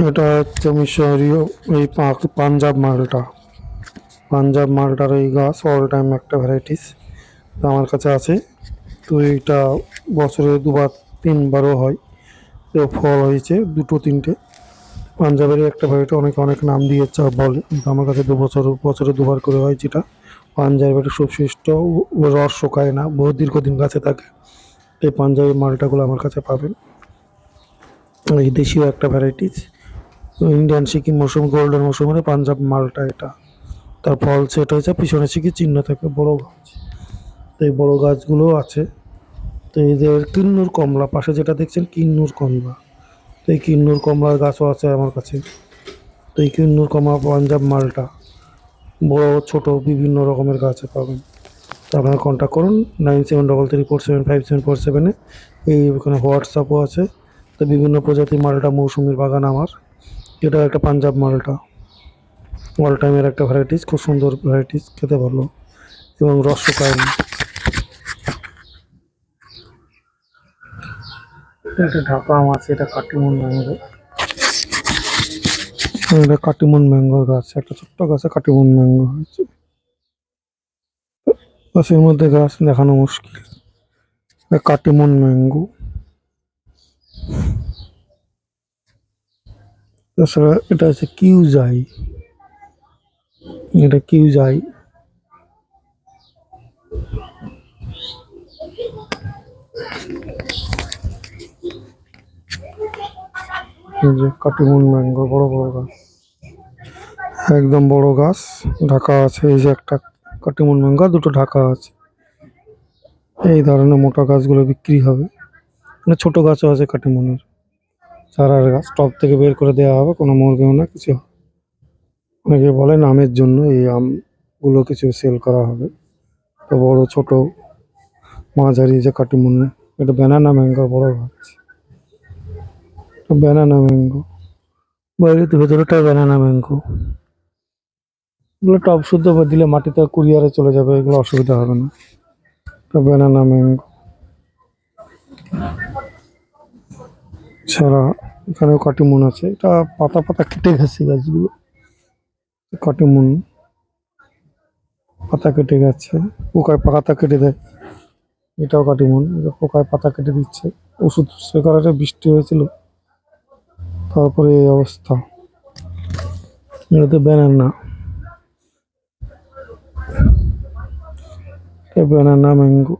এটা হচ্ছে মিশরীয় এই পাঞ্জাব মালটা। পাঞ্জাব মালটার এই গাছ অল টাইম একটা ভ্যারাইটিস আমার কাছে আছে। তো এইটা বছরে দুবার তিনবারও হয়। তো ফল হয়েছে দুটো তিনটে। পাঞ্জাবের একটা ভ্যারাইটি অনেকে অনেক নাম দিয়েছে বলে, কিন্তু আমার কাছে বছরে দুবার করে হয়, যেটা পাঞ্জাবের একটা সুবিশিষ্ট রস শুকায় না, বহু দীর্ঘদিন গাছে থাকে। এই পাঞ্জাবের মালটাগুলো আমার কাছে পাবেন। এই দেশীয় একটা ভ্যারাইটিস ইন্ডিয়ান সিকিম মৌসুম গোল্ডেন মৌসুমের পাঞ্জাব মালটা এটা। তার ফল সেট হয়েছে, পিছনে শিখি চিহ্ন থাকে বড় গাছ। তো এই বড় গাছগুলো আছে। তো এই যে কিন্নুর কমলা পাশে যেটা দেখছেন কিন্নুর কমলা, তো এই কিন্নুর কমলার গাছও আছে আমার কাছে। তো এই কিন্নুর কমলা পাঞ্জাব মালটা বড় ছোট বিভিন্ন রকমের গাছে পাবেন। তো আপনারা কন্ট্যাক্ট করুন 9733475747-এ। এই ওখানে হোয়াটসঅ্যাপও আছে। তো বিভিন্ন প্রজাতির মালটা মৌসুমির বাগান আমার। এটা একটা পাঞ্জাব মালটা অল টাইমের একটা ভ্যারাইটিস, খুব সুন্দর ভ্যারাইটিস, খেতে ভালো এবং রস শুকায় না। এটা একটা ঢাকা আম আছে, এটা কাটিমন ম্যাঙ্গো। এটা কাটিমন ম্যাঙ্গোর গাছ, একটা ছোট্ট গাছে কাটিমন ম্যাঙ্গো হয়েছে। গাছের মধ্যে গাছ দেখানো মুশকিল। এটা কাটিমন ম্যাঙ্গো। তাছাড়া এটা হচ্ছে কিউজাই। এটা কিউজাই। এই যে কাটিমন ম্যাঙ্গো, বড় বড় গাছ, একদম বড় গাছ, ঢাকা আছে। এই যে একটা কাটিমন ম্যাঙ্গো, দুটো ঢাকা আছে। এই ধরনের মোটা গাছগুলো বিক্রি হবে। মানে ছোট গাছও আছে কাটিমনের, চারার গাছ, টব থেকে বের করে দেওয়া হবে, কোনো মরবেও না কিছু। অনেকে বলেন আমের জন্য এই আমগুলো কিছু সেল করা হবে। তো বড় ছোট মাঝারি যে কাটিমন, এটা ব্যানানা ম্যাঙ্গো বড় গাছ। ব্যানানা ম্যাঙ্গো বাইরে তো, ভেতরেটা ব্যানানা ম্যাঙ্গো। এগুলো টব শুদ্ধ দিলে মাটিতে কুরিয়ারে চলে যাবে, এগুলো অসুবিধা হবে না। তো ব্যানানা ম্যাঙ্গো ছাড়া এখানেও কাটিমন আছে। এটা পাতা পাতা কেটে গেছে গাছগুলো, কাটিমন পাতা কেটে গেছে, পোকায় পাতা কেটে দেয়। এটাও কাটিমন, এটা পোকায় পাতা কেটে দিচ্ছে। ওষুধ স্প্রে করাটা বৃষ্টি হয়েছিল, তারপরে এই অবস্থা। এটা ব্যানানা, ব্যানানা ম্যাঙ্গো।